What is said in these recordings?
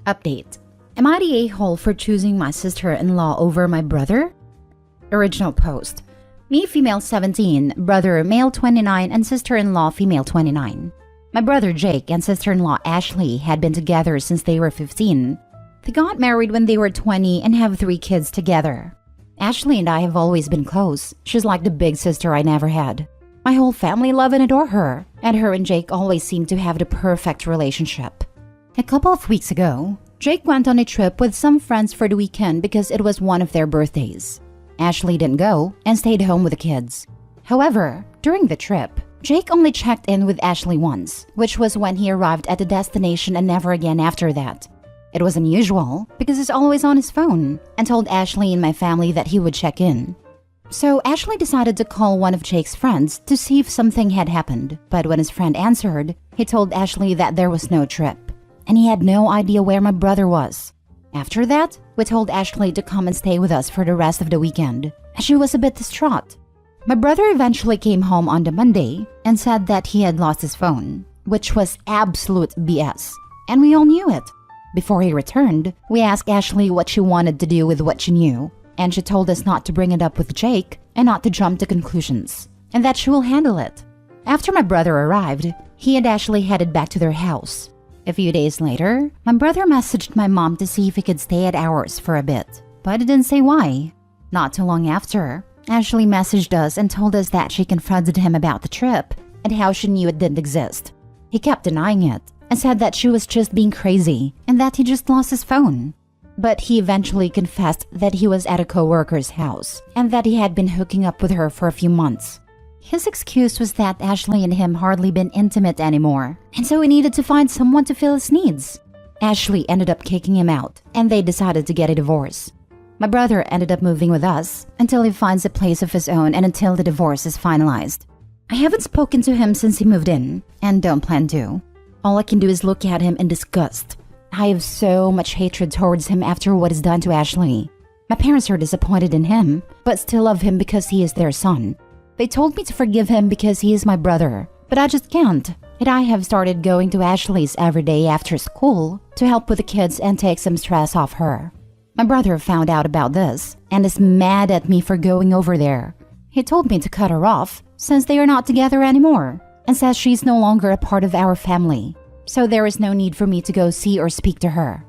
Update. Am I the a-hole for choosing my sister-in-law over my brother? Original post. Me, female 17, brother, male 29, and sister-in-law, female 29. My brother Jake and sister-in-law Ashley had been together since they were 15. They got married when they were 20 and have 3 kids together. Ashley and I have always been close. She's like the big sister I never had. My whole family love and adore her, and her and Jake always seem to have the perfect relationship. A couple of weeks ago, Jake went on a trip with some friends for the weekend because it was one of their birthdays. Ashley didn't go and stayed home with the kids. However, during the trip, Jake only checked in with Ashley once, which was when he arrived at the destination and never again after that. It was unusual because he's always on his phone and told Ashley and my family that he would check in. So Ashley decided to call one of Jake's friends to see if something had happened, but when his friend answered, he told Ashley that there was no trip, and he had no idea where my brother was. After that, we told Ashley to come and stay with us for the rest of the weekend, and she was a bit distraught. My brother eventually came home on the Monday and said that he had lost his phone, which was absolute BS, and we all knew it. Before he returned, we asked Ashley what she wanted to do with what she knew, and she told us not to bring it up with Jake and not to jump to conclusions, and that she will handle it. After my brother arrived, he and Ashley headed back to their house. A few days later, my brother messaged my mom to see if he could stay at ours for a bit, but he didn't say why. Not too long after, Ashley messaged us and told us that she confronted him about the trip and how she knew it didn't exist. He kept denying it and said that she was just being crazy and that he just lost his phone. But he eventually confessed that he was at a coworker's house and that he had been hooking up with her for a few months. His excuse was that Ashley and him hardly been intimate anymore, and so he needed to find someone to fill his needs. Ashley ended up kicking him out, and they decided to get a divorce. My brother ended up moving with us until he finds a place of his own and until the divorce is finalized. I haven't spoken to him since he moved in, and don't plan to. All I can do is look at him in disgust. I have so much hatred towards him after what is done to Ashley. My parents are disappointed in him, but still love him because he is their son. They told me to forgive him because he is my brother, but I just can't. And I have started going to Ashley's every day after school to help with the kids and take some stress off her. My brother found out about this and is mad at me for going over there. He told me to cut her off since they are not together anymore and says she's no longer a part of our family, so there is no need for me to go see or speak to her.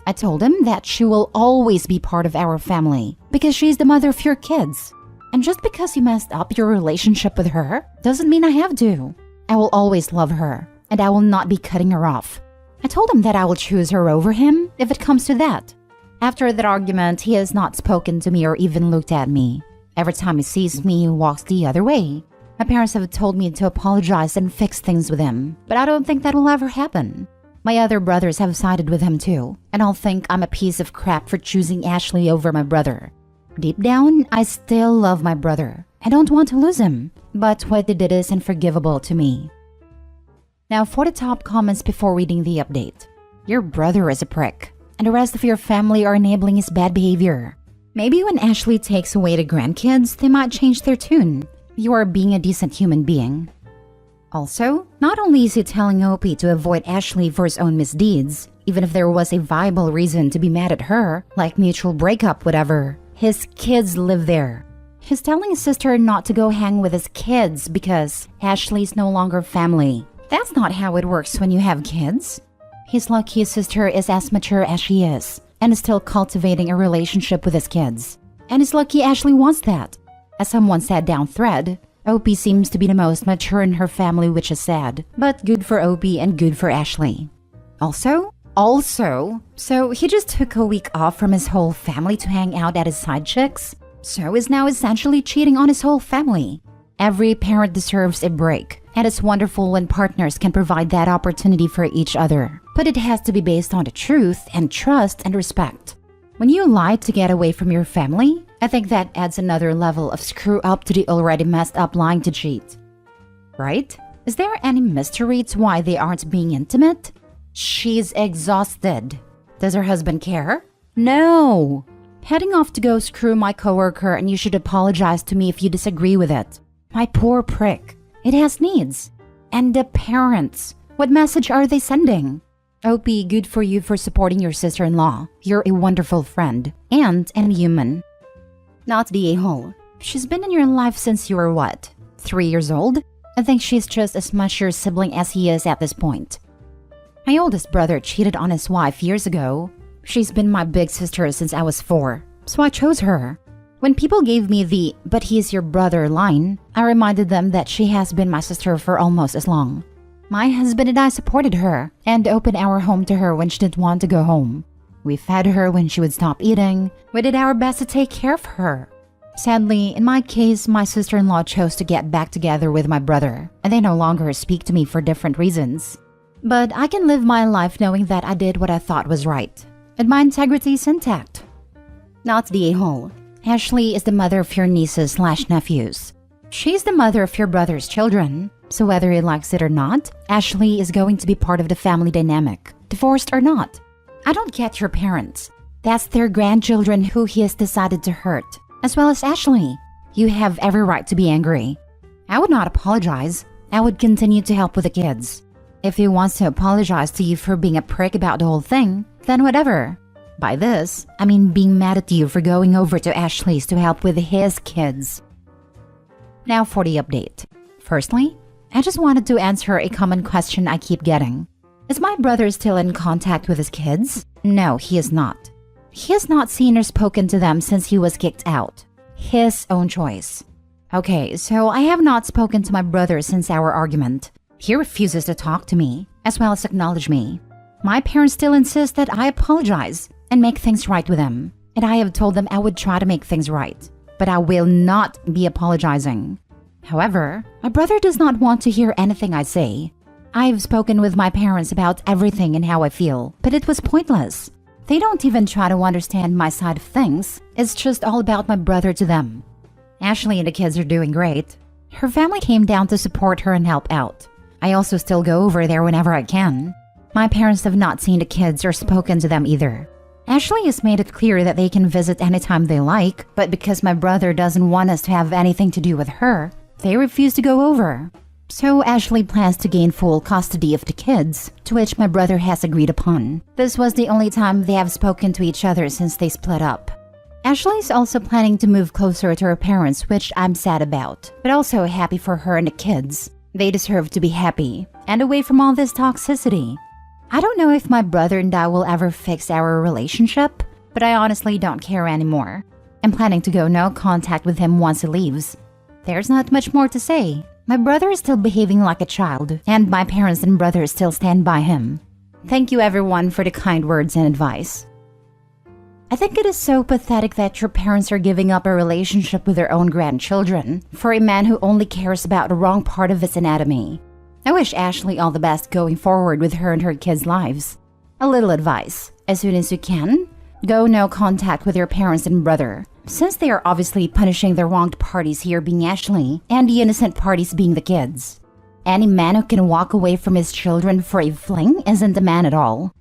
I told him that she will always be part of our family because she's the mother of your kids. And just because you messed up your relationship with her doesn't mean I have to. I will always love her, and I will not be cutting her off. I told him that I will choose her over him if it comes to that. After that argument, he has not spoken to me or even looked at me. Every time he sees me, he walks the other way. My parents have told me to apologize and fix things with him, but I don't think that will ever happen. My other brothers have sided with him too, and all think I'm a piece of crap for choosing Ashley over my brother. Deep down, I still love my brother. I don't want to lose him, but what he did is unforgivable to me. Now for the top comments before reading the update. Your brother is a prick, and the rest of your family are enabling his bad behavior. Maybe when Ashley takes away the grandkids, they might change their tune. You are being a decent human being. Also, not only is he telling Opie to avoid Ashley for his own misdeeds, even if there was a viable reason to be mad at her, like mutual breakup, whatever, his kids live there. He's telling his sister not to go hang with his kids because Ashley's no longer family. That's not how it works when you have kids. He's lucky his sister is as mature as she is and is still cultivating a relationship with his kids. And he's lucky Ashley wants that. As someone said down thread, Opie seems to be the most mature in her family, which is sad, but good for Opie and good for Ashley. Also, so he just took a week off from his whole family to hang out at his side chicks, so is now essentially cheating on his whole family. Every parent deserves a break, and it's wonderful when partners can provide that opportunity for each other. But it has to be based on the truth and trust and respect. When you lie to get away from your family, I think that adds another level of screw up to the already messed up lying to cheat. Right? Is there any mystery to why they aren't being intimate? She's exhausted. Does her husband care? No. Heading off to go screw my coworker, and you should apologize to me if you disagree with it. My poor prick. It has needs. And the parents. What message are they sending? OP, good for you for supporting your sister-in-law. You're a wonderful friend and human. Not the a-hole. She's been in your life since you were what? 3 years old? I think she's just as much your sibling as he is at this point. My oldest brother cheated on his wife years ago. She's been my big sister since I was 4, so I chose her. When people gave me the "but he's your brother" line, I reminded them that she has been my sister for almost as long. My husband and I supported her and opened our home to her when she didn't want to go home. We fed her when she would stop eating. We did our best to take care of her. Sadly, in my case, my sister-in-law chose to get back together with my brother, and they no longer speak to me for different reasons. But I can live my life knowing that I did what I thought was right, and my integrity is intact. Not the a-hole. Ashley is the mother of your nieces/nephews. She's the mother of your brother's children, so whether he likes it or not, Ashley is going to be part of the family dynamic, divorced or not. I don't get your parents. That's their grandchildren who he has decided to hurt, as well as Ashley. You have every right to be angry. I would not apologize. I would continue to help with the kids. If he wants to apologize to you for being a prick about the whole thing, then whatever. By this, I mean being mad at you for going over to Ashley's to help with his kids. Now for the update. Firstly, I just wanted to answer a common question I keep getting. Is my brother still in contact with his kids? No, he is not. He has not seen or spoken to them since he was kicked out. His own choice. Okay, so I have not spoken to my brother since our argument. He refuses to talk to me, as well as acknowledge me. My parents still insist that I apologize and make things right with them, and I have told them I would try to make things right, but I will not be apologizing. However, my brother does not want to hear anything I say. I've spoken with my parents about everything and how I feel, but it was pointless. They don't even try to understand my side of things. It's just all about my brother to them. Ashley and the kids are doing great. Her family came down to support her and help out. I also still go over there whenever I can. My parents have not seen the kids or spoken to them either. Ashley has made it clear that they can visit anytime they like, but because my brother doesn't want us to have anything to do with her, they refuse to go over. So Ashley plans to gain full custody of the kids, to which my brother has agreed upon. This was the only time they have spoken to each other since they split up. Ashley is also planning to move closer to her parents, which I'm sad about, but also happy for her and the kids. They deserve to be happy, and away from all this toxicity. I don't know if my brother and I will ever fix our relationship, but I honestly don't care anymore. I'm planning to go no contact with him once he leaves. There's not much more to say. My brother is still behaving like a child, and my parents and brother still stand by him. Thank you everyone for the kind words and advice. I think it is so pathetic that your parents are giving up a relationship with their own grandchildren for a man who only cares about the wrong part of his anatomy. I wish Ashley all the best going forward with her and her kids' lives. A little advice. As soon as you can, go no contact with your parents and brother, since they are obviously punishing the wronged parties here being Ashley and the innocent parties being the kids. Any man who can walk away from his children for a fling isn't a man at all.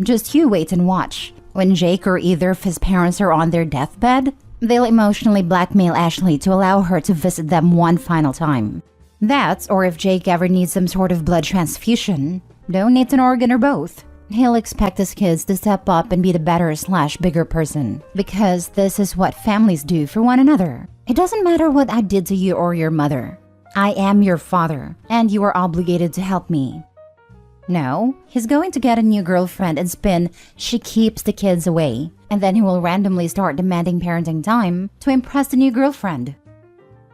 Just you wait and watch. When Jake or either of his parents are on their deathbed, they'll emotionally blackmail Ashley to allow her to visit them one final time. That, or if Jake ever needs some sort of blood transfusion, donate an organ or both, he'll expect his kids to step up and be the better/bigger person, because this is what families do for one another. It doesn't matter what I did to you or your mother. I am your father, and you are obligated to help me. No, he's going to get a new girlfriend and spin "she keeps the kids away," and then he will randomly start demanding parenting time to impress the new girlfriend.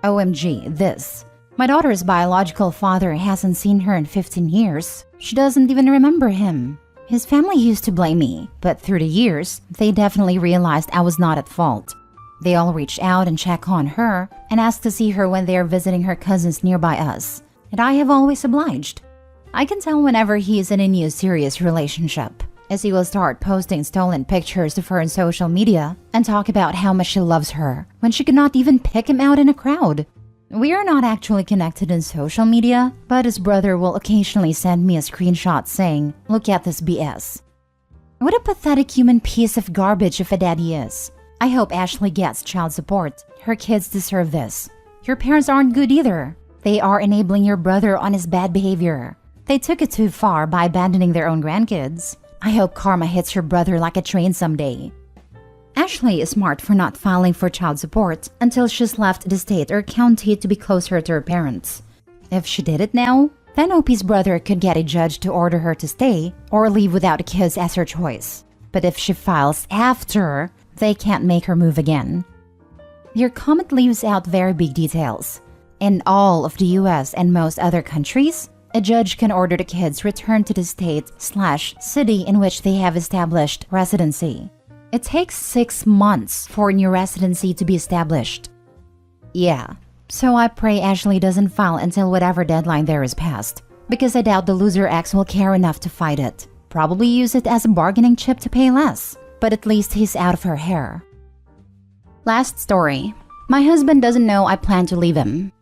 OMG, this. My daughter's biological father hasn't seen her in 15 years. She doesn't even remember him. His family used to blame me, but through the years, they definitely realized I was not at fault. They all reach out and check on her and ask to see her when they are visiting her cousins nearby us, and I have always obliged. I can tell whenever he is in a new serious relationship, as he will start posting stolen pictures of her on social media and talk about how much she loves her when she could not even pick him out in a crowd. We are not actually connected in social media, but his brother will occasionally send me a screenshot saying, "Look at this BS." What a pathetic human piece of garbage of a dad he is. I hope Ashley gets child support. Her kids deserve this. Your parents aren't good either. They are enabling your brother on his bad behavior. They took it too far by abandoning their own grandkids. I hope karma hits her brother like a train someday. Ashley is smart for not filing for child support until she's left the state or county to be closer to her parents. If she did it now, then Opie's brother could get a judge to order her to stay or leave without the kids as her choice. But if she files after, they can't make her move again. Your comment leaves out very big details. In all of the US and most other countries, a judge can order the kids returned to the state/city in which they have established residency. It takes 6 months for new residency to be established. Yeah, so I pray Ashley doesn't file until whatever deadline there is passed, because I doubt the loser ex will care enough to fight it. Probably use it as a bargaining chip to pay less, but at least he's out of her hair. Last story. My husband doesn't know I plan to leave him.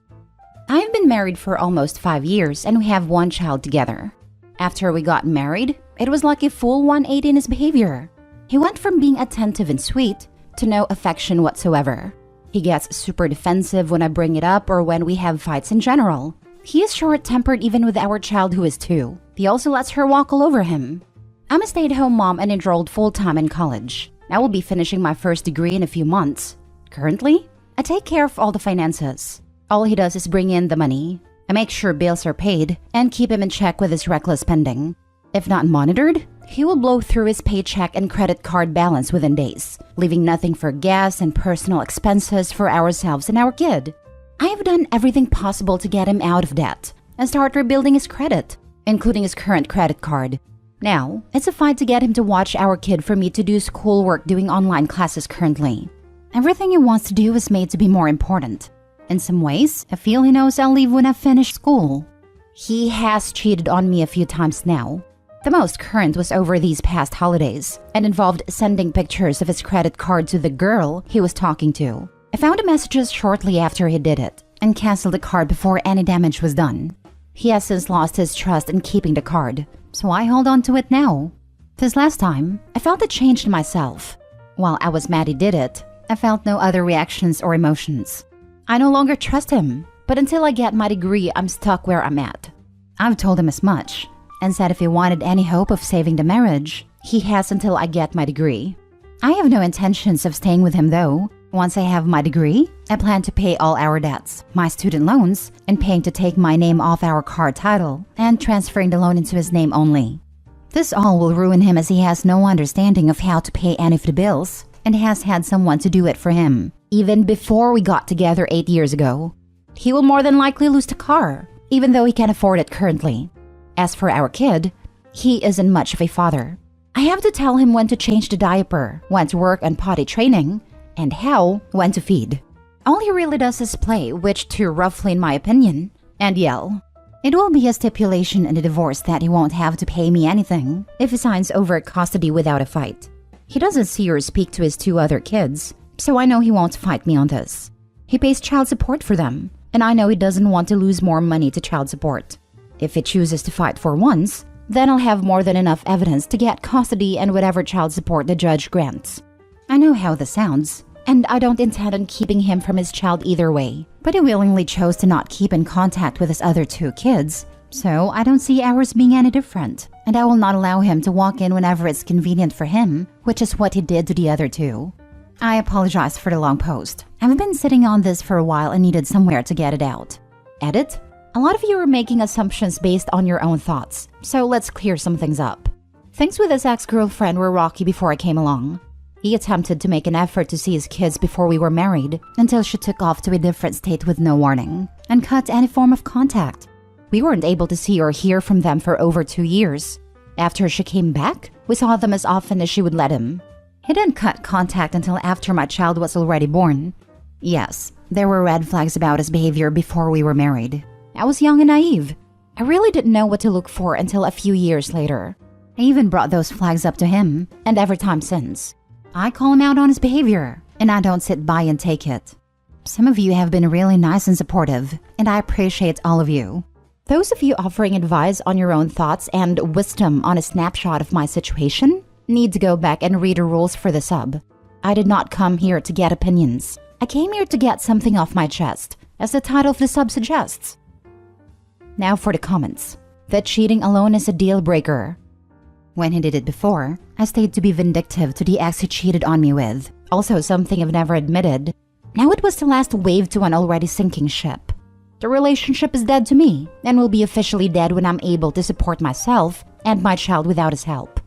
I've been married for almost 5 years and we have 1 child together. After we got married, it was like a full 180 in his behavior. He went from being attentive and sweet to no affection whatsoever. He gets super defensive when I bring it up or when we have fights in general. He is short-tempered even with our child who is 2. He also lets her walk all over him. I'm a stay-at-home mom and enrolled full-time in college. I will be finishing my first degree in a few months. Currently, I take care of all the finances. All he does is bring in the money. I make sure bills are paid and keep him in check with his reckless spending. If not monitored, he will blow through his paycheck and credit card balance within days, leaving nothing for gas and personal expenses for ourselves and our kid. I have done everything possible to get him out of debt and start rebuilding his credit, including his current credit card. Now, it's a fight to get him to watch our kid for me to do schoolwork doing online classes currently. Everything he wants to do is made to be more important. In some ways, I feel he knows I'll leave when I finish school. He has cheated on me a few times now. The most current was over these past holidays and involved sending pictures of his credit card to the girl he was talking to. I found the messages shortly after he did it and canceled the card before any damage was done. He has since lost his trust in keeping the card, so I hold on to it now. This last time, I felt a change in myself. While I was mad he did it, I felt no other reactions or emotions. I no longer trust him, but until I get my degree, I'm stuck where I'm at. I've told him as much, and said if he wanted any hope of saving the marriage, he has until I get my degree. I have no intentions of staying with him though. Once I have my degree, I plan to pay all our debts, my student loans, and paying to take my name off our car title, and transferring the loan into his name only. This all will ruin him as he has no understanding of how to pay any of the bills, and has had someone to do it for him, even before we got together 8 years ago. He will more than likely lose the car, even though he can afford it currently. As for our kid, he isn't much of a father. I have to tell him when to change the diaper, when to work on potty training, and when to feed. All he really does is play, which too roughly in my opinion, and yell. It will be a stipulation in the divorce that he won't have to pay me anything if he signs over custody without a fight. He doesn't see or speak to his 2 other kids, so I know he won't fight me on this. He pays child support for them, and I know he doesn't want to lose more money to child support. If he chooses to fight for once, then I'll have more than enough evidence to get custody and whatever child support the judge grants. I know how this sounds, and I don't intend on keeping him from his child either way, but he willingly chose to not keep in contact with his other 2 kids, so I don't see ours being any different, and I will not allow him to walk in whenever it's convenient for him, which is what he did to the other 2. I apologize for the long post. I've been sitting on this for a while and needed somewhere to get it out. Edit? A lot of you are making assumptions based on your own thoughts, so let's clear some things up. Things with his ex-girlfriend were rocky before I came along. He attempted to make an effort to see his kids before we were married, until she took off to a different state with no warning, and cut any form of contact. We weren't able to see or hear from them for over 2 years. After she came back, we saw them as often as she would let him. He didn't cut contact until after my child was already born. Yes, there were red flags about his behavior before we were married. I was young and naive. I really didn't know what to look for until a few years later. I even brought those flags up to him, and every time since. I call him out on his behavior, and I don't sit by and take it. Some of you have been really nice and supportive, and I appreciate all of you. Those of you offering advice on your own thoughts and wisdom on a snapshot of my situation need to go back and read the rules for the sub. I did not come here to get opinions. I came here to get something off my chest, as the title of the sub suggests. Now for the comments. that cheating alone is a deal breaker. When he did it before, I stayed to be vindictive to the ex he cheated on me with. Also something I've never admitted. Now it was the last wave to an already sinking ship. The relationship is dead to me and will be officially dead when I'm able to support myself and my child without his help.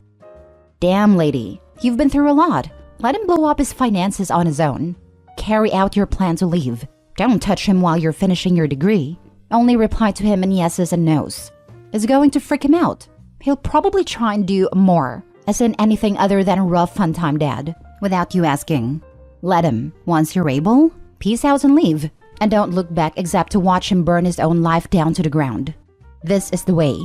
Damn, lady, you've been through a lot. Let him blow up his finances on his own. Carry out your plan to leave. Don't touch him while you're finishing your degree. Only reply to him in yeses and nos. It's going to freak him out. He'll probably try and do more, as in anything other than a rough fun time dad, without you asking. Let him. Once you're able, peace out and leave. And don't look back except to watch him burn his own life down to the ground. This is the way.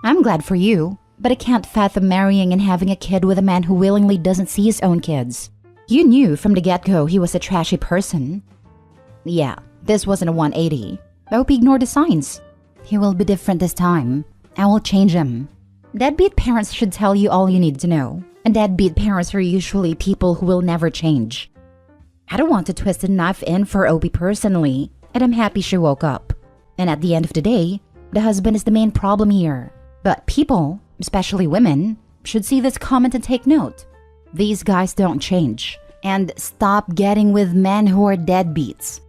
I'm glad for you, but I can't fathom marrying and having a kid with a man who willingly doesn't see his own kids. You knew from the get-go he was a trashy person. Yeah, this wasn't a 180. I hope he ignored the signs. He will be different this time. I will change him. Deadbeat parents should tell you all you need to know. And deadbeat parents are usually people who will never change. I don't want to twist the knife in for Opie personally, and I'm happy she woke up. And at the end of the day, the husband is the main problem here. But people, especially women, should see this comment and take note. These guys don't change. And stop getting with men who are deadbeats.